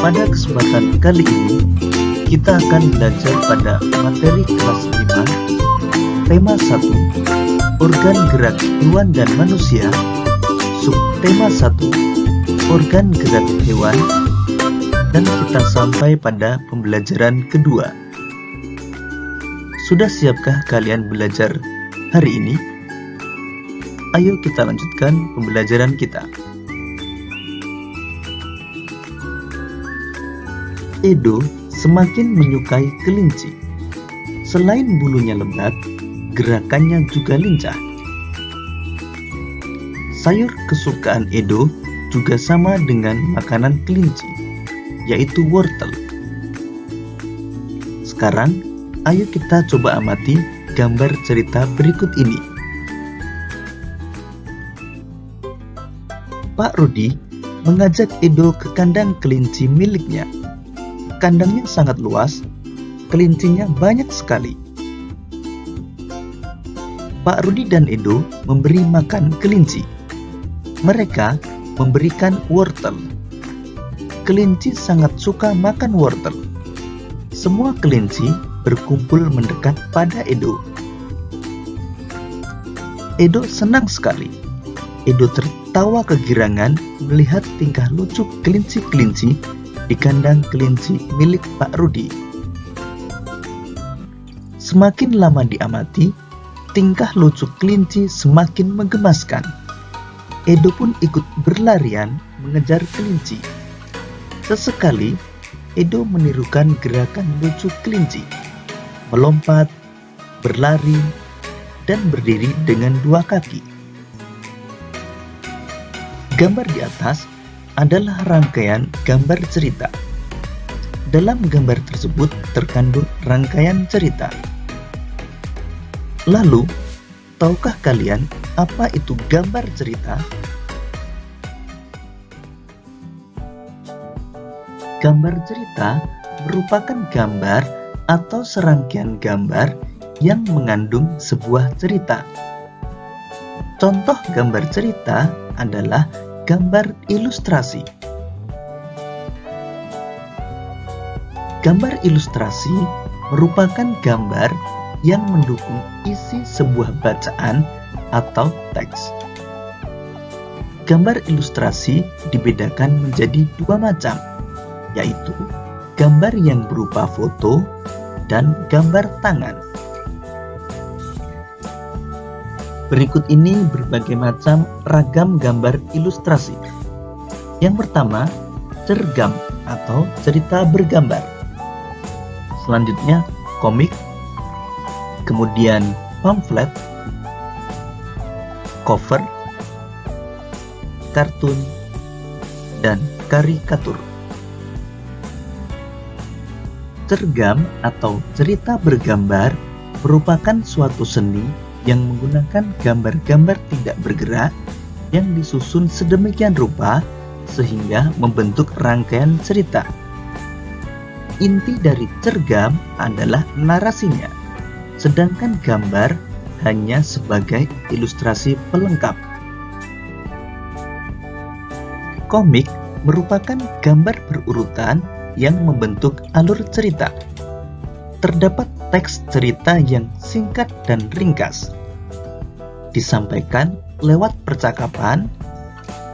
Pada kesempatan kali ini, kita akan belajar pada materi kelas 5, tema 1, organ gerak hewan dan manusia, subtema 1, organ gerak hewan, dan kita sampai pada pembelajaran kedua. Sudah siapkah kalian belajar hari ini? Ayo kita lanjutkan pembelajaran kita. Edo semakin menyukai kelinci. Selain bulunya lebat, gerakannya juga lincah. Sayur kesukaan Edo juga sama dengan makanan kelinci, yaitu wortel. Sekarang, ayo kita coba amati gambar cerita berikut ini. Pak Rudi mengajak Edo ke kandang kelinci miliknya. Kandangnya sangat luas, kelincinya banyak sekali. Pak Rudi dan Edo memberi makan kelinci. Mereka memberikan wortel. Kelinci sangat suka makan wortel. Semua kelinci berkumpul mendekat pada Edo. Edo senang sekali. Edo tertawa kegirangan melihat tingkah lucu kelinci-kelinci di kandang kelinci milik Pak Rudi. Semakin lama diamati, tingkah lucu kelinci semakin menggemaskan. Edo pun ikut berlarian mengejar kelinci. Sesekali, Edo menirukan gerakan lucu kelinci, melompat, berlari, dan berdiri dengan dua kaki. Gambar di atas adalah rangkaian gambar cerita. Dalam gambar tersebut terkandung rangkaian cerita. Lalu, tahukah kalian apa itu gambar cerita? Gambar cerita merupakan gambar atau serangkaian gambar yang mengandung sebuah cerita. Contoh gambar cerita adalah gambar ilustrasi. Gambar ilustrasi merupakan gambar yang mendukung isi sebuah bacaan atau teks. Gambar ilustrasi dibedakan menjadi dua macam, yaitu gambar yang berupa foto dan gambar tangan. Berikut ini berbagai macam ragam gambar ilustrasi. Yang pertama, cergam atau cerita bergambar. Selanjutnya, komik. Kemudian, pamflet, cover, kartun, dan karikatur. Cergam atau cerita bergambar merupakan suatu seni yang menggunakan gambar-gambar tidak bergerak yang disusun sedemikian rupa sehingga membentuk rangkaian cerita. Inti dari cergam adalah narasinya, sedangkan gambar hanya sebagai ilustrasi pelengkap. Komik merupakan gambar berurutan yang membentuk alur cerita. Terdapat teks cerita yang singkat dan ringkas, disampaikan lewat percakapan,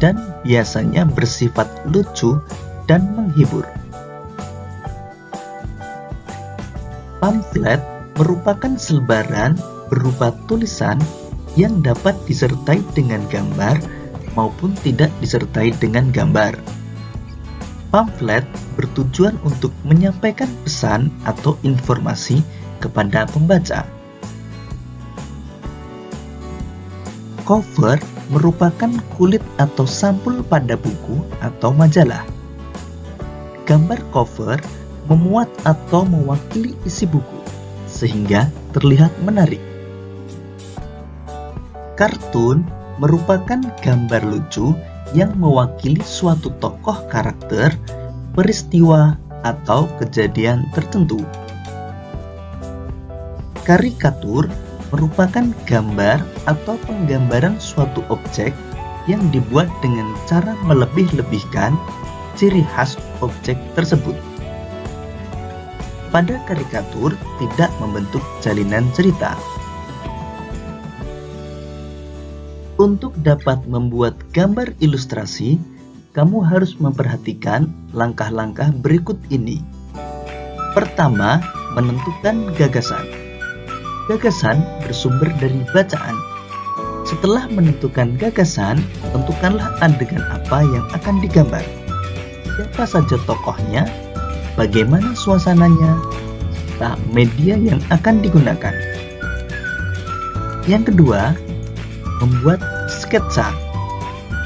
dan biasanya bersifat lucu dan menghibur. Pamflet merupakan selebaran berupa tulisan yang dapat disertai dengan gambar maupun tidak disertai dengan gambar. Pamflet bertujuan untuk menyampaikan pesan atau informasi kepada pembaca. Cover merupakan kulit atau sampul pada buku atau majalah. Gambar cover memuat atau mewakili isi buku, sehingga terlihat menarik. Kartun merupakan gambar lucu yang mewakili suatu tokoh karakter, peristiwa, atau kejadian tertentu. Karikatur merupakan gambar atau penggambaran suatu objek yang dibuat dengan cara melebih-lebihkan ciri khas objek tersebut. Pada karikatur tidak membentuk jalinan cerita. Untuk dapat membuat gambar ilustrasi, kamu harus memperhatikan langkah-langkah berikut ini. Pertama, menentukan gagasan. Gagasan bersumber dari bacaan. Setelah menentukan gagasan, tentukanlah adegan apa yang akan digambar. Siapa saja tokohnya, bagaimana suasananya, serta media yang akan digunakan. Yang kedua, membuat sketsa.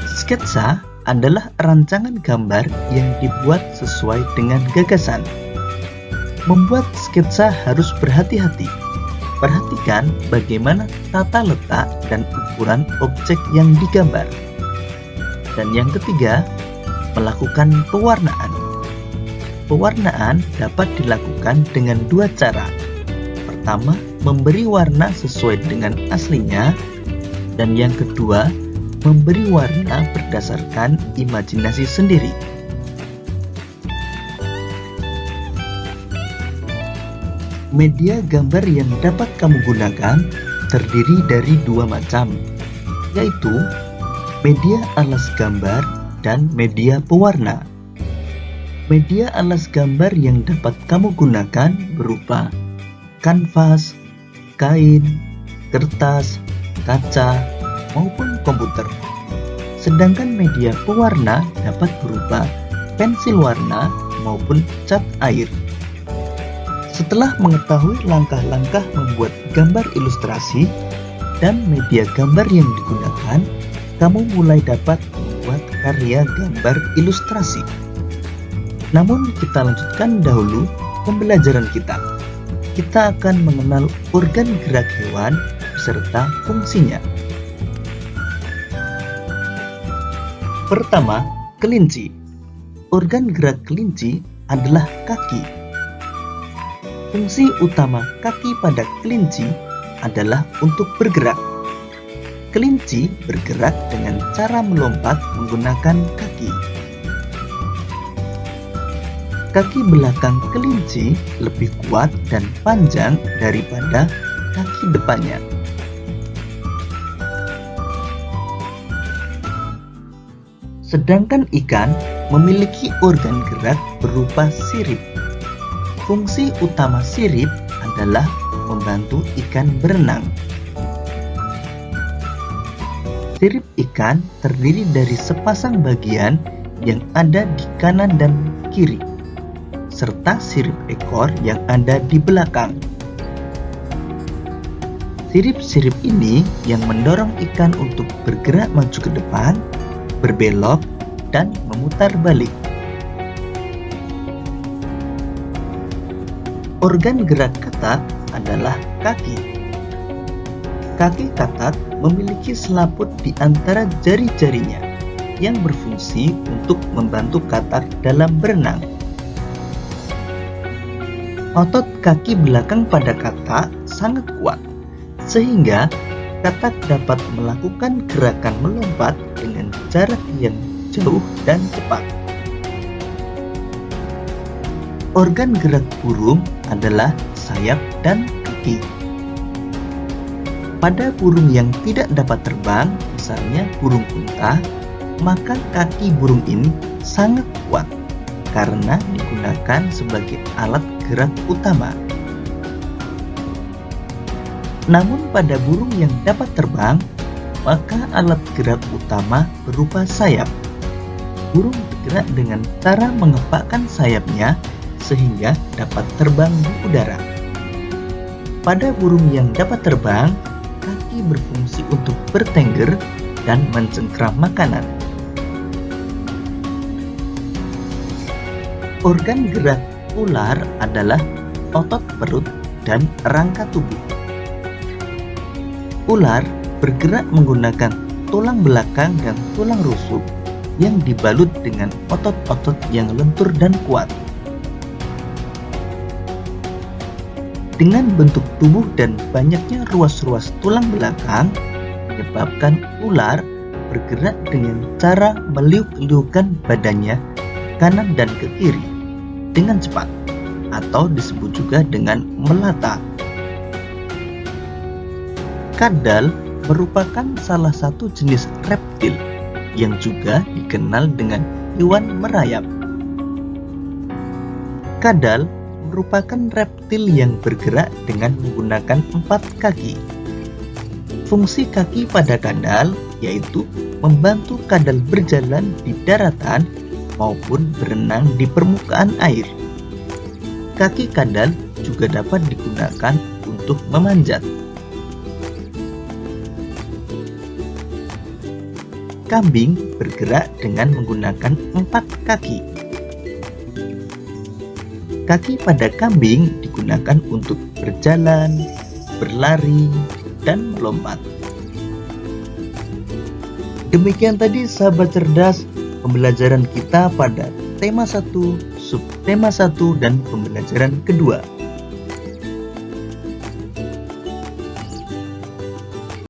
Sketsa adalah rancangan gambar yang dibuat sesuai dengan gagasan. Membuat sketsa harus berhati-hati. Perhatikan bagaimana tata letak dan ukuran objek yang digambar. Dan yang ketiga, melakukan pewarnaan. Pewarnaan dapat dilakukan dengan dua cara. Pertama, memberi warna sesuai dengan aslinya, dan yang kedua, memberi warna berdasarkan imajinasi sendiri. Media gambar yang dapat kamu gunakan terdiri dari dua macam, yaitu media alas gambar dan media pewarna. Media alas gambar yang dapat kamu gunakan berupa kanvas, kain, kertas, kaca, maupun komputer. Sedangkan media pewarna dapat berupa pensil warna maupun cat air. Setelah mengetahui langkah-langkah membuat gambar ilustrasi dan media gambar yang digunakan, kamu mulai dapat membuat karya gambar ilustrasi. Namun kita lanjutkan dahulu pembelajaran kita. Kita akan mengenal organ gerak hewan beserta fungsinya. Pertama, kelinci. Organ gerak kelinci adalah kaki. Fungsi utama kaki pada kelinci adalah untuk bergerak. Kelinci bergerak dengan cara melompat menggunakan kaki. Kaki belakang kelinci lebih kuat dan panjang daripada kaki depannya. Sedangkan ikan memiliki organ gerak berupa sirip. Fungsi utama sirip adalah membantu ikan berenang. Sirip ikan terdiri dari sepasang bagian yang ada di kanan dan kiri, serta sirip ekor yang ada di belakang. Sirip-sirip ini yang mendorong ikan untuk bergerak maju ke depan, berbelok, dan memutar balik. Organ gerak katak adalah kaki. Kaki katak memiliki selaput di antara jari-jarinya yang berfungsi untuk membantu katak dalam berenang. Otot kaki belakang pada katak sangat kuat, sehingga katak dapat melakukan gerakan melompat dengan jarak yang jauh dan cepat. Organ gerak burung adalah sayap dan kaki. Pada burung yang tidak dapat terbang, misalnya burung unta, maka kaki burung ini sangat kuat karena digunakan sebagai alat gerak utama. Namun pada burung yang dapat terbang, maka alat gerak utama berupa sayap. Burung bergerak dengan cara mengepakkan sayapnya sehingga dapat terbang di udara. Pada burung yang dapat terbang, kaki berfungsi untuk bertengger dan mencengkram makanan. Organ gerak ular adalah otot perut dan rangka tubuh. Ular bergerak menggunakan tulang belakang dan tulang rusuk yang dibalut dengan otot-otot yang lentur dan kuat. Dengan bentuk tubuh dan banyaknya ruas-ruas tulang belakang, menyebabkan ular bergerak dengan cara meliuk-liukkan badannya kanan dan ke kiri dengan cepat, atau disebut juga dengan melata. Kadal merupakan salah satu jenis reptil yang juga dikenal dengan hewan merayap. Kadal merupakan reptil yang bergerak dengan menggunakan 4 kaki. Fungsi kaki pada kadal yaitu membantu kadal berjalan di daratan maupun berenang di permukaan air. Kaki kadal juga dapat digunakan untuk memanjat. Kambing bergerak dengan menggunakan 4 kaki. Kaki pada kambing digunakan untuk berjalan, berlari, dan melompat. Demikian tadi sahabat cerdas pembelajaran kita pada tema 1, subtema 1, dan pembelajaran kedua.